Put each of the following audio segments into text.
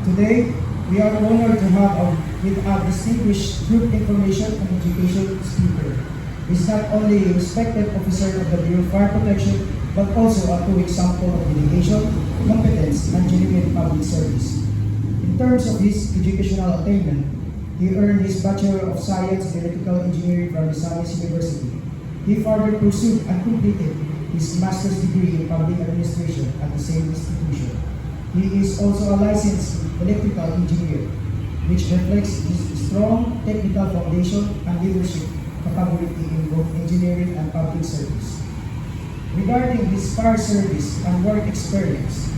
Today, we are honored to have with our distinguished group information and education speaker. He is not only a respected officer of the Bureau of Fire Protection, but also a true example of dedication, competence, and genuine public service. In terms of his educational attainment, he earned his Bachelor of Science in Electrical Engineering from Misamis University. He further pursued and completed his master's degree in public administration at the same institution. He is also a licensed electrical engineer, which reflects his strong technical foundation and leadership capability in both engineering and public service. Regarding his fire service and work experience,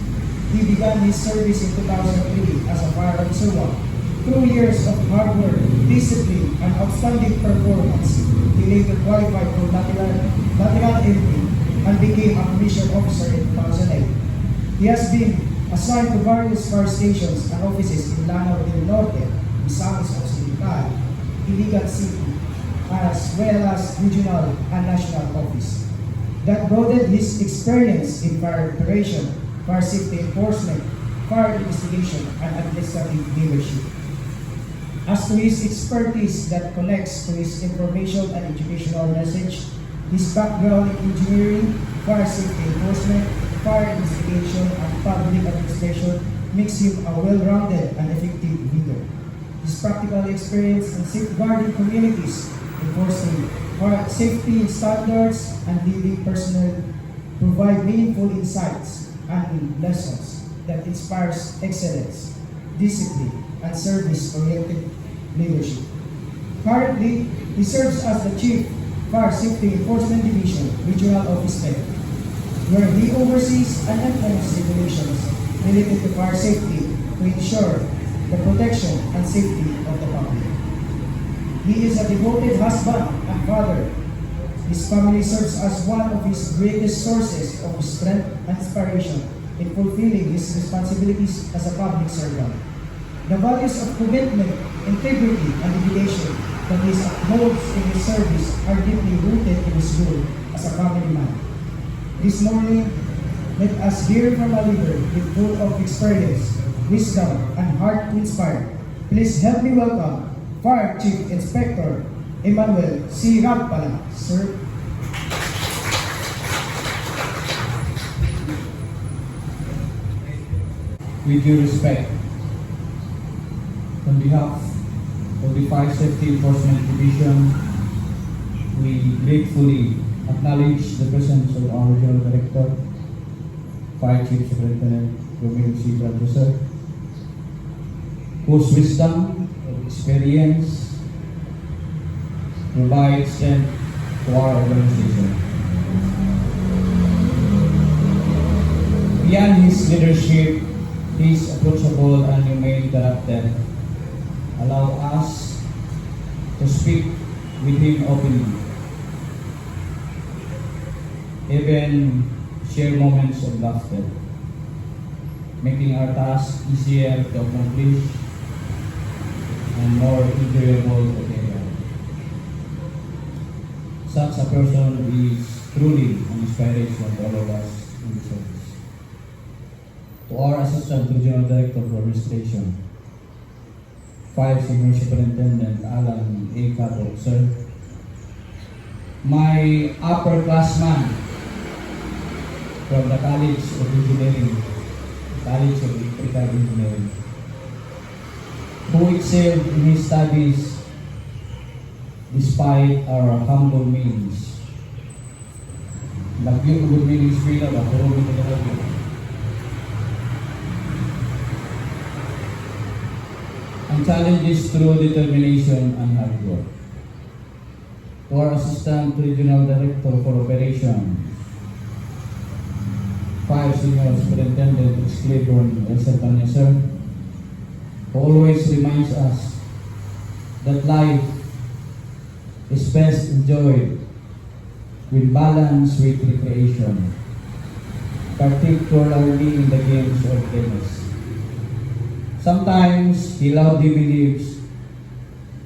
he began his service in 2003 as a fire officer 1. 2 years of hard work, discipline, and outstanding performance, he later qualified for lateral entry and became a commissioned officer in 2008. He has been assigned to various fire stations and offices in Lanao del Norte, Misamis Occidental, Iligan City, as well as regional and national office. That broadened his experience in fire preparation, fire safety enforcement, fire investigation, and administrative leadership. As to his expertise that connects to his information and educational message, his background in engineering, fire safety enforcement, fire investigation, and public administration makes him a well-rounded and effective leader. His practical experience in safeguarding communities, enforcing fire safety standards, and leading personnel provide meaningful insights and lessons that inspires excellence, discipline, and service-oriented leadership. Currently, he serves as the Chief Fire Safety Enforcement Division Regional Office Head, where he oversees and implements regulations related to fire safety to ensure the protection and safety of the public. He is a devoted husband and father. His family serves as one of his greatest sources of strength and inspiration in fulfilling his responsibilities as a public servant. The values of commitment, integrity, and dedication that he upholds in his service are deeply rooted in his role as a family man. This morning, let us hear from a leader with full of experience, wisdom, and heart to inspire. Please help me welcome Fire Chief Inspector Emmanuel C. Ragpala, sir. With due respect, on behalf of the Fire Safety Enforcement Division, we gratefully acknowledge the presence of our Regional Director, Fire Chief Superintendent Romeo C. Bradosser, whose wisdom and experience provides strength to our organization. Beyond his leadership, his approachable and humane character allow us to speak with him openly, even share moments of laughter, making our task easier to accomplish and more enjoyable to carry out. Such a person is truly an inspiration to all of us in the service. To our Assistant Regional Director for Administration, Fire Senior Superintendent Alan A. Cato, sir, my upperclassman from the College of Engineering, College of Electrical Engineering, who excelled in his studies despite our humble means. Lagyo ko meaning sila ba? Puro mo talaga. Ang challenges through determination and hard work. To our Assistant Regional Director for Operations, Fire Senior Superintendent Claiborne El Sertania, sir, who always reminds us that life is best enjoyed with balance with recreation, particularly in the games of tennis. Sometimes he loudly believes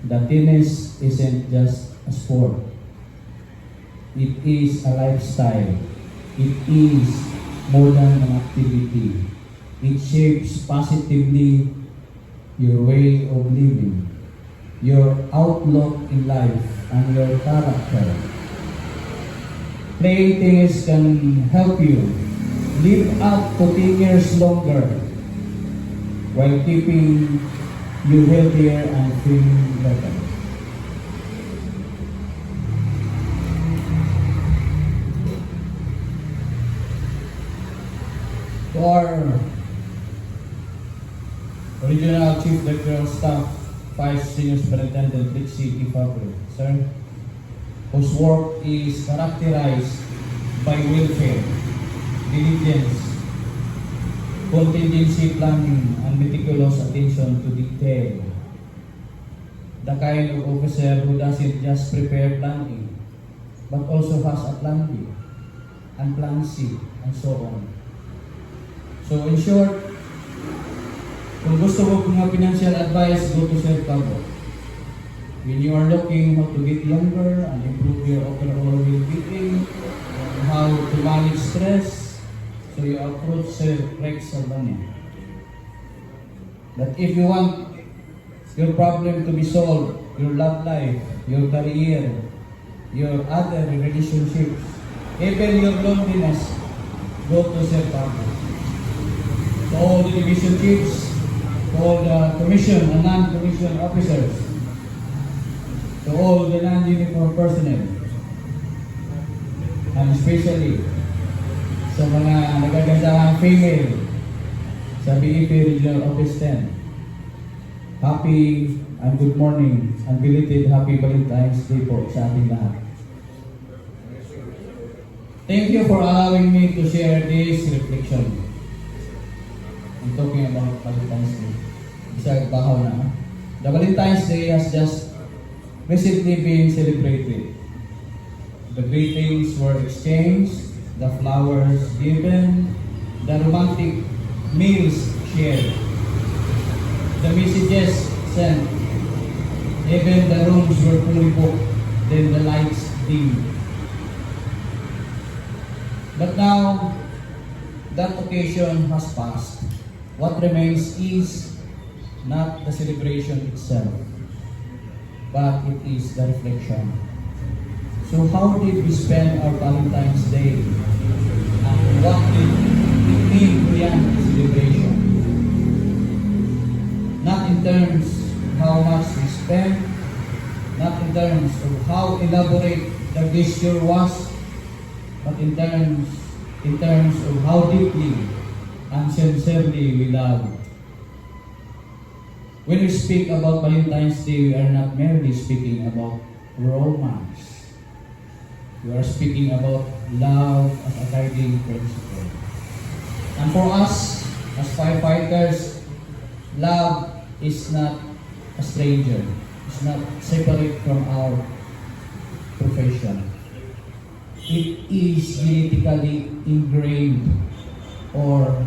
that tennis isn't just a sport. It is a lifestyle. It is more than an activity. It shapes positively your way of living, your outlook in life, and your character. Playing tennis can help you live up to 10 years longer while keeping you healthier and feeling better. To our Regional Chief Director of Staff, Vice Senior Superintendent Trixie Fabre, sir, whose work is characterized by welfare, diligence, contingency planning, and meticulous attention to detail. The kind of officer who doesn't just prepare planning, but also has a plan B and plan C and so on. So in short, kung gusto mo mga financial advice, go to Sir Cabo. When you are looking how to get younger and improve your overall well-being, and how to manage stress, so you approach Sir Rex Albania. But if you want your problem to be solved, your love life, your career, your other relationships, even your loneliness, go to Sir Cabo. To all the division chiefs, to all the commission and non-commission officers, to all the non-uniform personnel, and especially sa mga nagagandahang female sa BEP Regional Office 10, happy and good morning and belated Happy Valentine's Day po sa ating lahat. Thank you for allowing me to share this reflection. I'm talking about Valentine's Day. Isa bahaw na. The Valentine's Day has just recently been celebrated. The greetings were exchanged, the flowers given, the romantic meals shared, the messages sent, even the rooms were fully booked, then the lights dimmed. But now, that occasion has passed. What remains is not the celebration itself, but it is the reflection. So how did we spend our Valentine's Day? And what did it mean beyond the celebration? Not in terms of how much we spent, not in terms of how elaborate the gesture was, but in terms of how deeply and sincerely we love. When we speak about Valentine's Day, we are not merely speaking about romance. We are speaking about love as a guiding principle. And for us, as firefighters, love is not a stranger. It's not separate from our profession. It is genetically ingrained or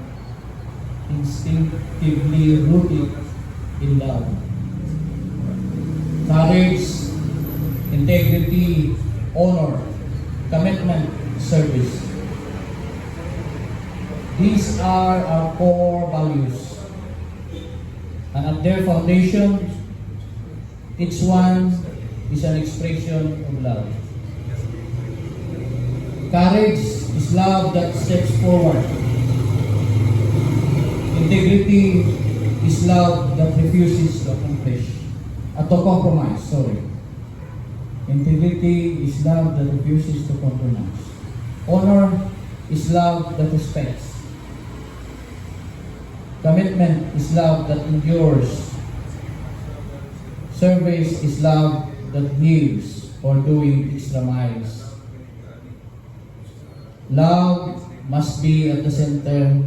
instinctively rooted in love. Courage, integrity, honor, commitment, service. These are our core values. And at their foundation, each one is an expression of love. Courage is love that steps forward. Integrity is love that refuses to compromise. Integrity is love that refuses to compromise. Honor is love that respects. Commitment is love that endures. Service is love that gives or doing extra miles. Love must be at the center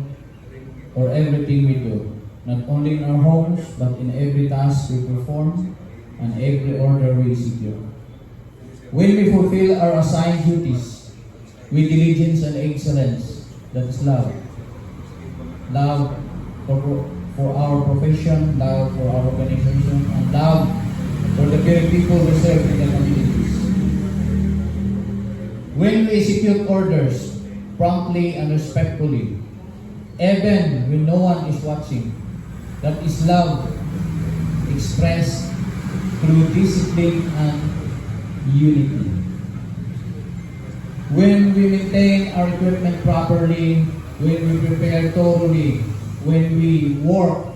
for everything we do, not only in our homes, but in every task we perform and every order we execute. When we fulfill our assigned duties with diligence and excellence, that is love. Love for our profession, love for our organization, and love for the very people we serve in the communities. When we execute orders promptly and respectfully, even when no one is watching, that is love expressed through discipline and unity. When we maintain our equipment properly, when we prepare thoroughly, when we work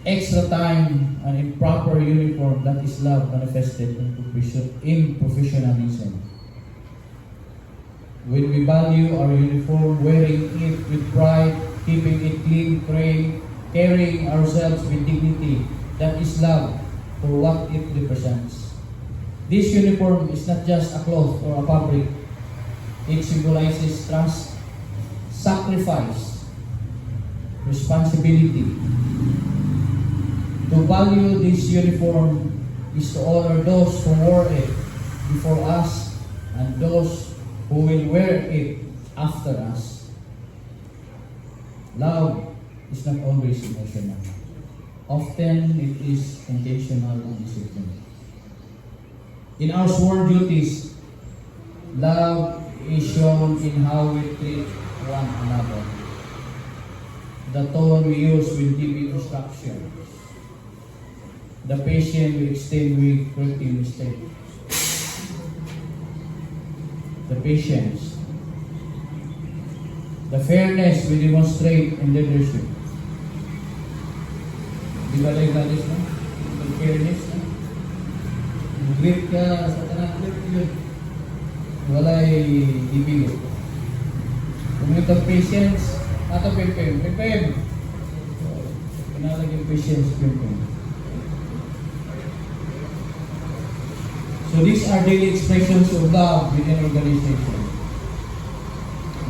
extra time and in proper uniform, that is love manifested in professionalism. When we value our uniform, wearing it with pride, keeping it clean, praying, carrying ourselves with dignity, that is love for what it represents. This uniform is not just a cloth or a fabric. It symbolizes trust, sacrifice, responsibility. To value this uniform is to honor those who wore it before us and those who will wear it after us. Love is not always emotional. Often it is intentional and disciplined. In our sworn duties, love is shown in how we treat one another. The tone we use when giving instructions. The patience we extend with correcting mistakes. The patience. The fairness we demonstrate in leadership. Di ba tayo galis na? The fairness na? Great ka sa tanang great yun. Walay ibigay. Kung ito patience, ato pepem. Pinalag yung patience pepem. So these are daily expressions of love within an organization.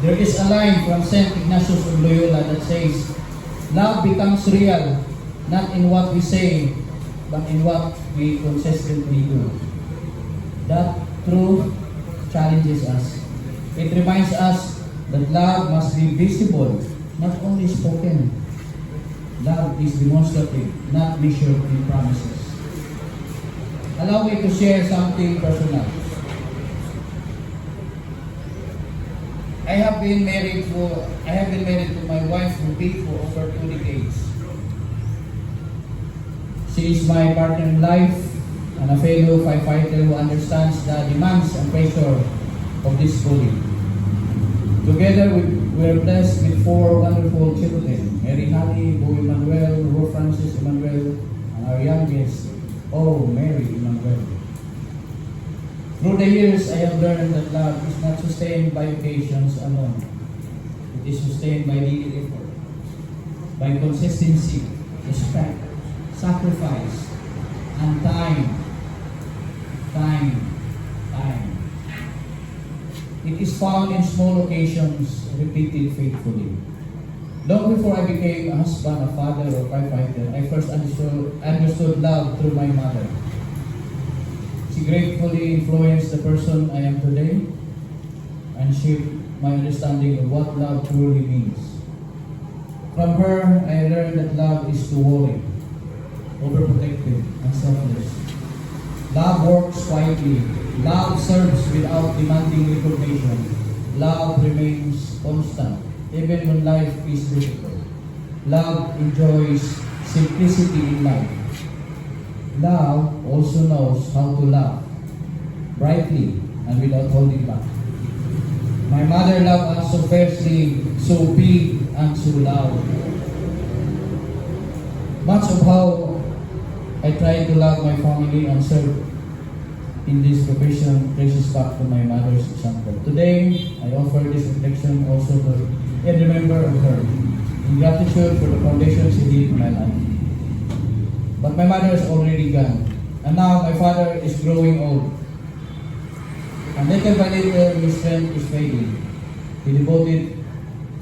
There is a line from Saint Ignatius of Loyola that says, love becomes real, not in what we say, but in what we consistently do. That truth challenges us. It reminds us that love must be visible, not only spoken. Love is demonstrative, not measured in promises. Allow me to share something personal. I have been married to my wife Ruby for over 2 decades. She is my partner in life and a fellow firefighter who understands the demands and pressure of this calling. Together we are blessed with 4 wonderful children: Mary Honey, Bo Emmanuel, Ro Francis Emmanuel, and our youngest, Mary Emmanuel. Through the years, I have learned that love is not sustained by occasions alone. It is sustained by daily effort, by consistency, respect, sacrifice, and time. It is found in small occasions, repeated faithfully. Long before I became a husband, a father, or firefighter, I first understood love through my mother. She gratefully influenced the person I am today and shaped my understanding of what love truly means. From her, I learned that love is too worry, overprotective, and selfless. Love works quietly. Love serves without demanding recognition. Love remains constant, even when life is difficult. Love enjoys simplicity in life. Love also knows how to laugh brightly and without holding back. My mother loved us so fiercely, so big, and so loud. Much of how I try to love my family and serve in this profession traces back to my mother's example. Today, I offer this reflection also to every member of her, in gratitude for the foundation she did in my life. But my mother is already gone, and now my father is growing old. And little by little, his strength is fading. He devoted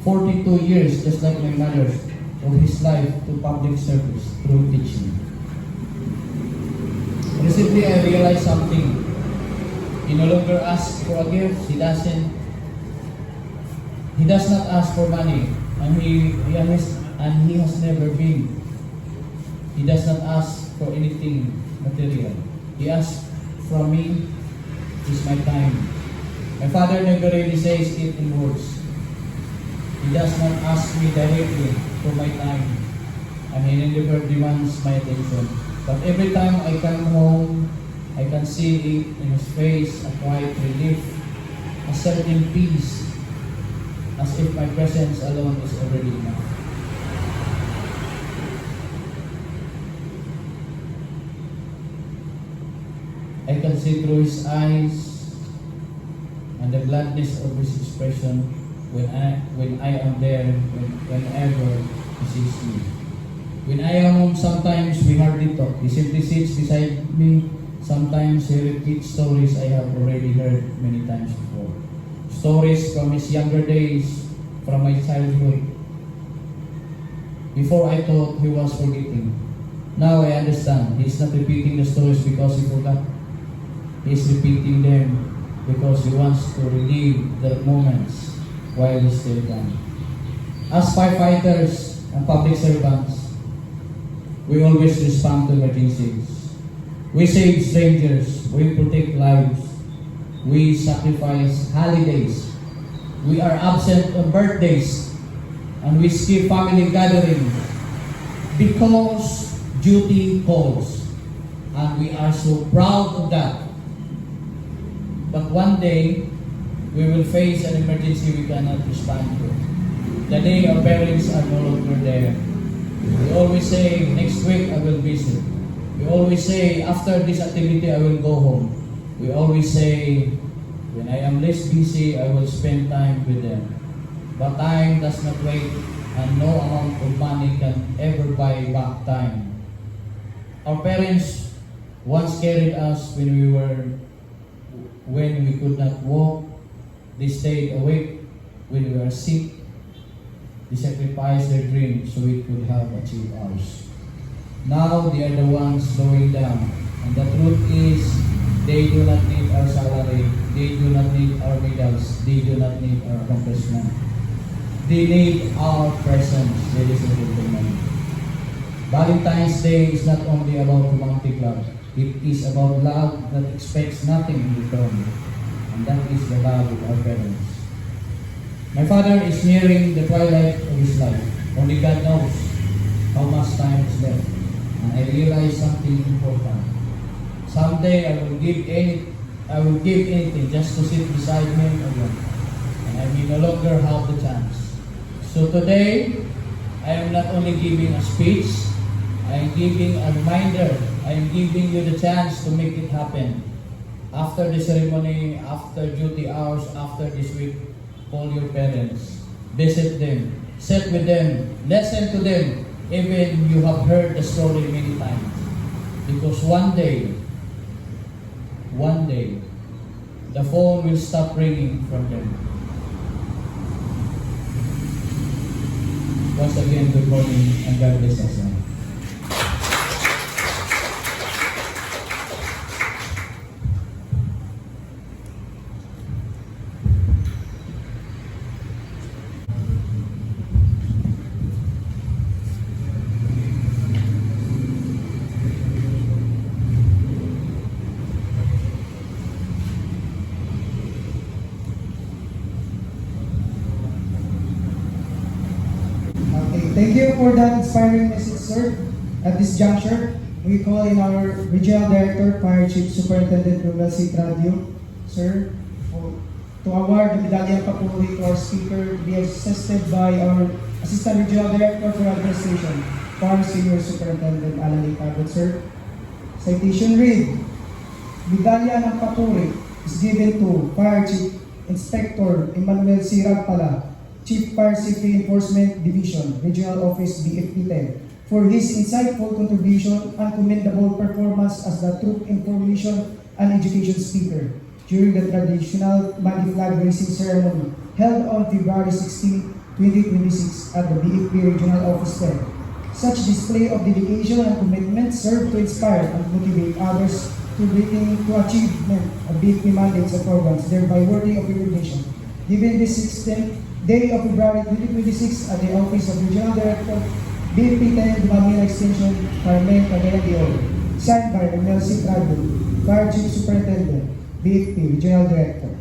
42 years, just like my mother, of his life to public service through teaching. Recently, I realized something. He no longer asks for a gift. He does not ask for money, and he has never been. He does not ask for anything material. He asks from me is my time. My father never really says it in words. He does not ask me directly for my time. I and he never demands my attention. But every time I come home, I can see in his face a quiet relief, a certain peace, as if my presence alone is already enough. I can see through his eyes and the gladness of his expression when I am there, whenever he sees me. When I am home, sometimes we hardly talk. He simply sits beside me. Sometimes he repeats stories I have already heard many times before. Stories from his younger days, from my childhood. Before I thought he was forgetting. Now I understand. He is not repeating the stories because he forgot. He is repeating them because he wants to relive the moments while he's still young. As firefighters and public servants, we always respond to emergencies. We save strangers, we protect lives, we sacrifice holidays, we are absent on birthdays, and we skip family gatherings because duty calls, and we are so proud of that. But one day, we will face an emergency we cannot respond to. The day our parents are no longer there. We always say, next week I will visit. We always say, after this activity I will go home. We always say, when I am less busy, I will spend time with them. But time does not wait, and no amount of money can ever buy back time. Our parents once carried us when we could not walk. They stayed awake when we were sick. They sacrificed their dreams so we could have achieved ours. Now they are the ones slowing down. And the truth is, they do not need our salary. They do not need our medals. They do not need our accomplishment. They need our presence, ladies and gentlemen. Valentine's Day is not only about romantic love. It is about love that expects nothing in return. And that is the love of our parents. My father is nearing the twilight of his life. Only God knows how much time is left. And I realize something important. Someday I will give anything just to sit beside him again. And I may no longer have the chance. So today, I am not only giving a speech, I am giving a reminder. I am giving you the chance to make it happen. After the ceremony, after duty hours, after this week, call your parents, visit them, sit with them, listen to them, even you have heard the story many times. Because one day, the phone will stop ringing from them. Once again, good morning and God bless us all. Thank you for that inspiring message, sir. At this juncture, we call in our Regional Director, Fire Chief Superintendent Romel C. Tradio, sir, to award the Medallion Papuri to our speaker, to be assisted by our Assistant Regional Director for Administration, Fire Senior Superintendent Alan A. sir. Citation read, Medallion ng Papuri is given to Fire Chief Inspector Emmanuel C. Ragpala, Chief Fire Safety Enforcement Division, Regional Office BFP-10, for his insightful contribution and commendable performance as the Troop Information and Education Speaker during the traditional Mandi Flag Raising Ceremony held on February 16, 2026 at the BFP Regional Office 10. Such display of dedication and commitment served to inspire and motivate others to achievement of BFP mandates and programs, thereby worthy of recognition. Given this 16th day of February 2026 at the Office of Regional Director, BFP 10, Dumamila Extension, Carmen Cagayan de Oro. Signed by Romel C. Tradio, Fire Chief Superintendent, BFP Regional Director.